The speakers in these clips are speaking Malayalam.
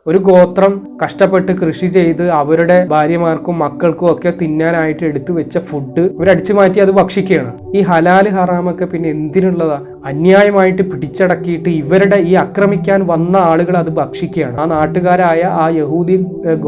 ഒരു ഗോത്രം കഷ്ടപ്പെട്ട് കൃഷി ചെയ്ത് അവരുടെ ഭാര്യമാർക്കും മക്കൾക്കും ഒക്കെ തിന്നാനായിട്ട് എടുത്തു വെച്ച ഫുഡ് ഇവരടിച്ചു മാറ്റി അത് ഭക്ഷിക്കുകയാണ്. ഈ ഹലാല് ഹറാമൊക്കെ പിന്നെ എന്തിനുള്ളതാ? അന്യായമായിട്ട് പിടിച്ചടക്കിയിട്ട് ഇവരുടെ ഈ ആക്രമിക്കാൻ വന്ന ആളുകൾ അത് ഭക്ഷിക്കുകയാണ്. ആ നാട്ടുകാരായ ആ യഹൂദി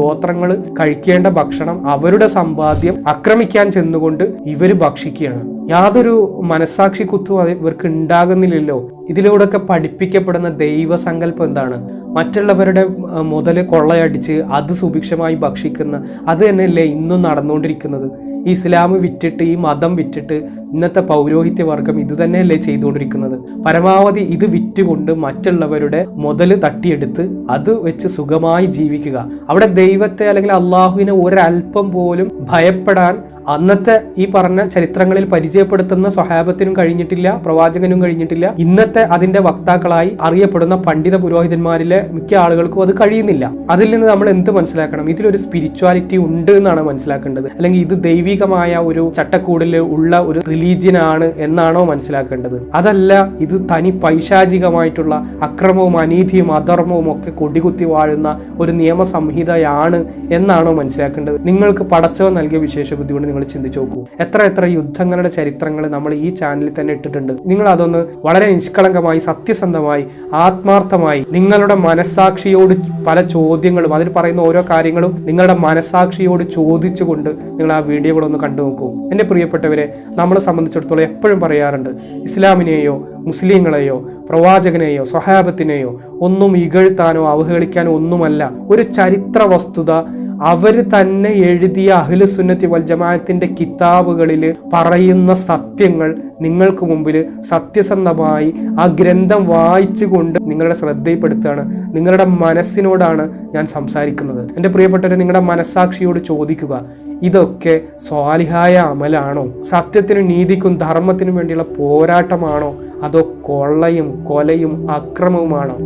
ഗോത്രങ്ങൾ കഴിക്കേണ്ട ഭക്ഷണം, അവരുടെ സമ്പാദ്യം ആക്രമിക്കാൻ ചെന്നുകൊണ്ട് ഇവര് ഭക്ഷിക്കുകയാണ്. യാതൊരു മനസാക്ഷി കുത്തും അത് ഇവർക്ക് ഉണ്ടാകുന്നില്ലല്ലോ. ഇതിലൂടെയൊക്കെ പഠിപ്പിക്കപ്പെടുന്ന ദൈവസങ്കല്പം എന്താണ്? മറ്റുള്ളവരുടെ മുതല് കൊള്ളയടിച്ച് അത് സുഭിക്ഷമായി ഭക്ഷിക്കുന്ന അത് തന്നെയല്ലേ ഇന്നും നടന്നുകൊണ്ടിരിക്കുന്നത്. ഈ ഇസ്ലാം വിറ്റിട്ട്, ഈ മതം വിറ്റിട്ട് ഇന്നത്തെ പൗരോഹിത്യ വർഗം ഇത് തന്നെയല്ലേ ചെയ്തുകൊണ്ടിരിക്കുന്നത്. പരമാവധി ഇത് വിറ്റുകൊണ്ട് മറ്റുള്ളവരുടെ മുതല് തട്ടിയെടുത്ത് അത് വെച്ച് സുഖമായി ജീവിക്കുക. അവിടെ ദൈവത്തെ അല്ലെങ്കിൽ അള്ളാഹുവിനെ ഒരൽപ്പം പോലും ഭയപ്പെടാൻ അന്നത്തെ ഈ പറഞ്ഞ ചരിത്രങ്ങളിൽ പരിചയപ്പെടുത്തുന്ന സ്വഹാബത്തിനും കഴിഞ്ഞിട്ടില്ല, പ്രവാചകനും കഴിഞ്ഞിട്ടില്ല. ഇന്നത്തെ അതിന്റെ വക്താക്കളായി അറിയപ്പെടുന്ന പണ്ഡിത പുരോഹിതന്മാരിലെ മിക്ക ആളുകൾക്കും അത് കഴിയുന്നില്ല. അതിൽ നിന്ന് നമ്മൾ എന്ത് മനസ്സിലാക്കണം? ഇതിലൊരു സ്പിരിച്വാലിറ്റി ഉണ്ട് എന്നാണ് മനസ്സിലാക്കേണ്ടത്. അല്ലെങ്കിൽ ഇത് ദൈവികമായ ഒരു ചട്ടക്കൂടിൽ ഉള്ള ഒരു റിലീജിയൻ ആണ് എന്നാണോ മനസ്സിലാക്കേണ്ടത്? അതല്ല, ഇത് തനി പൈശാചികമായിട്ടുള്ള അക്രമവും അനീതിയും അധർമ്മവും ഒക്കെ കൊടികുത്തി വാഴുന്ന ഒരു നിയമസംഹിതയാണ് എന്നാണോ മനസ്സിലാക്കേണ്ടത്? നിങ്ങൾക്ക് പടച്ചവൻ നൽകിയ വിശേഷ ബുദ്ധി കൊണ്ട് നിങ്ങൾ ചിന്തിച്ചു നോക്കൂ. എത്ര യുദ്ധങ്ങളുടെ ചരിത്രങ്ങൾ നമ്മൾ ഈ ചാനലിൽ തന്നെ ഇട്ടിട്ടുണ്ട്. നിങ്ങൾ അതൊന്ന് വളരെ നിഷ്കളങ്കമായി, സത്യസന്ധമായി, ആത്മാർത്ഥമായി നിങ്ങളുടെ മനസാക്ഷിയോട് പല ചോദ്യങ്ങളും, അതിൽ പറയുന്ന ഓരോ കാര്യങ്ങളും നിങ്ങളുടെ മനസാക്ഷിയോട് ചോദിച്ചുകൊണ്ട് നിങ്ങൾ ആ വീഡിയോകളൊന്ന് കണ്ടു നോക്കൂ. എൻ്റെ പ്രിയപ്പെട്ടവരെ, നമ്മളെ സംബന്ധിച്ചിടത്തോളം എപ്പോഴും പറയാറുണ്ട്, ഇസ്ലാമിനെയോ മുസ്ലിങ്ങളെയോ പ്രവാചകനെയോ സ്വഹാബത്തിനെയോ ഒന്നും ഇകഴ്ത്താനോ അവഹേളിക്കാനോ ഒന്നുമല്ല. ഒരു ചരിത്ര വസ്തുത അവർ തന്നെ എഴുതിയ അഹ്ലു സുന്നത്തി വൽ ജമാഅത്തിന്റെ കിതാബുകളിൽ പറയുന്ന സത്യങ്ങൾ നിങ്ങൾക്ക് മുമ്പിൽ സത്യസന്ധമായി ആ ഗ്രന്ഥം വായിച്ചുകൊണ്ട് നിങ്ങളുടെ ശ്രദ്ധയിൽപ്പെടുത്തുകയാണ്. നിങ്ങളുടെ മനസ്സിനോടാണ് ഞാൻ സംസാരിക്കുന്നത്. എൻ്റെ പ്രിയപ്പെട്ടവരെ, നിങ്ങളുടെ മനസ്സാക്ഷിയോട് ചോദിക്കുക, ഇതൊക്കെ സ്വാലിഹായ അമലാണോ? സത്യത്തിനും നീതിക്കും ധർമ്മത്തിനും വേണ്ടിയുള്ള പോരാട്ടമാണോ? അതോ കൊള്ളയും കൊലയും അക്രമവുമാണോ?